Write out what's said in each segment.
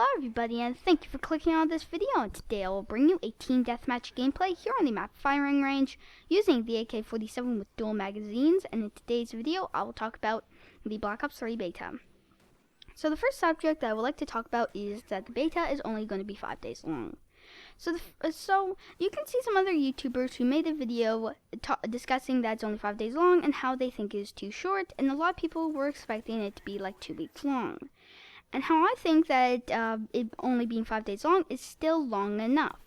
Hello everybody, and thank you for clicking on this video, and today I will bring you a team deathmatch gameplay here on the map firing range using the AK-47 with dual magazines. And in today's video I will talk about the Black Ops 3 beta. So the first subject that I would like to talk about is that the beta is only going to be 5 days long. So you can see some other YouTubers who made a video discussing that it's only 5 days long and how they think it is too short, and a lot of people were expecting it to be like 2 weeks long. And how I think that it only being 5 days long is still long enough.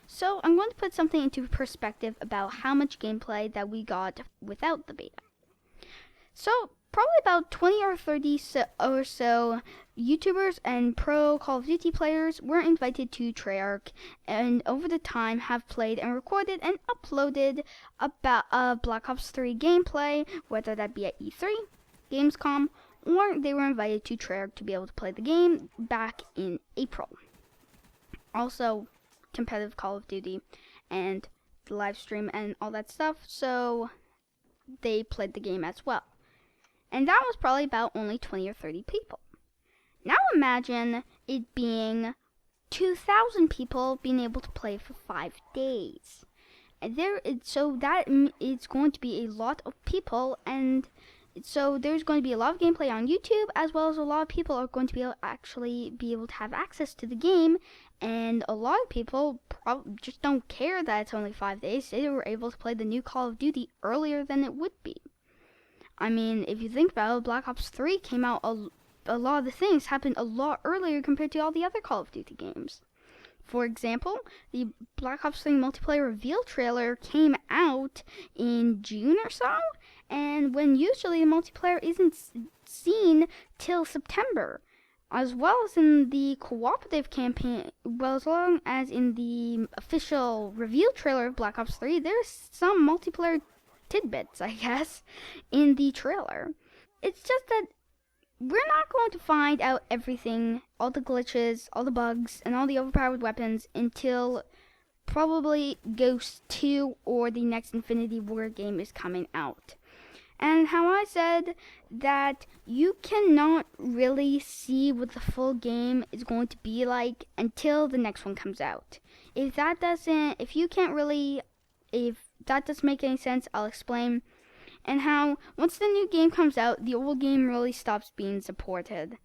So I'm going to put something into perspective about how much gameplay that we got without the beta. So probably about 20 or 30 or so YouTubers and pro Call of Duty players were invited to Treyarch, and over the time have played and recorded and uploaded about Black Ops 3 gameplay, whether that be at E3, Gamescom, or they were invited to Treyarch to be able to play the game back in April. Also, competitive Call of Duty and the live stream and all that stuff, so they played the game as well. And that was probably about only 20 or 30 people. Now imagine it being 2,000 people being able to play for 5 days. And so that is going to be a lot of people, and so there's going to be a lot of gameplay on YouTube, as well as a lot of people are going to be able to have access to the game, and a lot of people just don't care that it's only 5 days. They were able to play the new Call of Duty earlier than it would be. I mean, if you think about it, Black Ops 3 came out, a lot of the things happened a lot earlier compared to all the other Call of Duty games. For example, the Black Ops 3 multiplayer reveal trailer came out in June or so, and when usually the multiplayer isn't seen till September, as well as in the cooperative campaign, as long as in the official reveal trailer of Black Ops 3, there's some multiplayer tidbits, I guess, in the trailer. It's just that we're not going to find out everything, all the glitches, all the bugs, and all the overpowered weapons until probably Ghost 2 or the next Infinity Ward game is coming out. And how I said that you cannot really see what the full game is going to be like until the next one comes out. If that doesn't make any sense, I'll explain. And how once the new game comes out, the old game really stops being supported.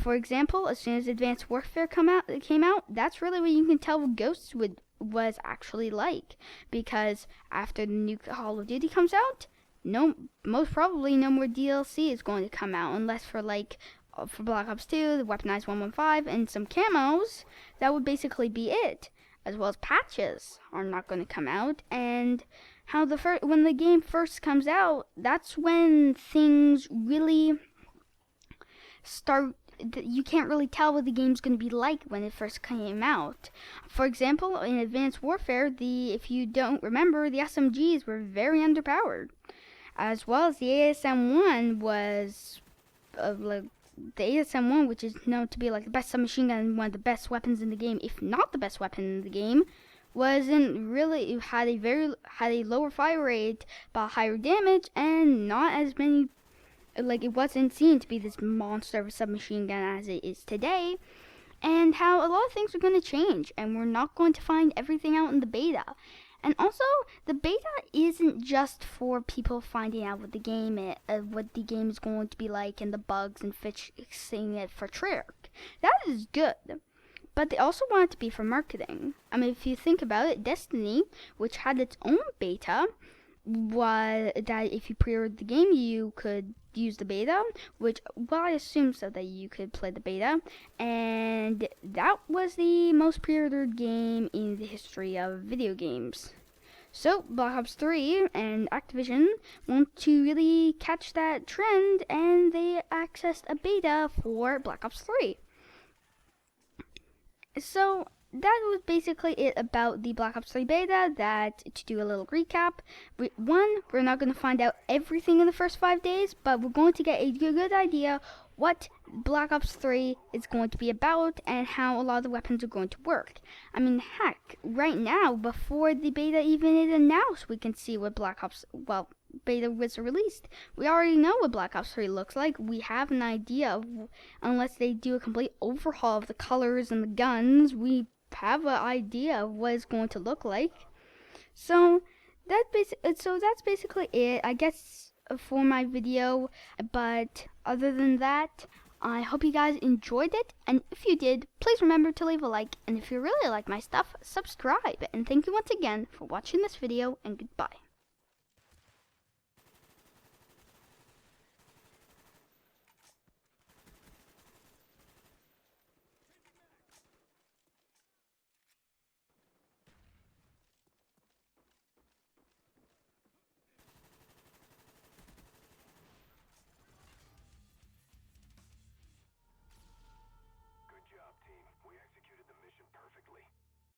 For example, as soon as Advanced Warfare came out, that's really when you can tell what Ghosts was actually like. Because after the new Call of Duty comes out, most probably no more DLC is going to come out, unless for Black Ops 2, the weaponized 115, and some camos. That would basically be it. As well as patches are not going to come out, and how when the game first comes out, that's when things really start. You can't really tell what the game's going to be like when it first came out. For example, in Advanced Warfare, if you don't remember, the SMGs were very underpowered, as well as the ASM-1 was the ASM-1, which is known to be like the best submachine gun and one of the best weapons in the game, if not the best weapon in the game, had a lower fire rate but higher damage, and not as many, it wasn't seen to be this monster of a submachine gun as it is today. And how a lot of things are going to change, and we're not going to find everything out in the beta. And also, the beta isn't just for people finding out what the game is going to be like, and the bugs and fixing it for Treyarch. That is good. But they also want it to be for marketing. I mean, if you think about it, Destiny, which had its own beta, was that if you pre-ordered the game, you could use the beta, I assume so that you could play the beta, and that was the most pre-ordered game in the history of video games. So Black Ops 3 and Activision want to really catch that trend, and they accessed a beta for Black Ops 3. So that was basically it about the Black Ops 3 beta. To do a little recap, we're not going to find out everything in the first 5 days, but we're going to get a good idea what Black Ops 3 is going to be about and how a lot of the weapons are going to work. I mean, heck, right now, before the beta even is announced, we can see what beta was released. We already know what Black Ops 3 looks like. We have an idea of, unless they do a complete overhaul of the colors and the guns, we have an idea of what it's going to look like. So that's basically it, I guess, for my video. But other than that, I hope you guys enjoyed it, and if you did, please remember to leave a like, and if you really like my stuff, subscribe. And thank you once again for watching this video, and goodbye.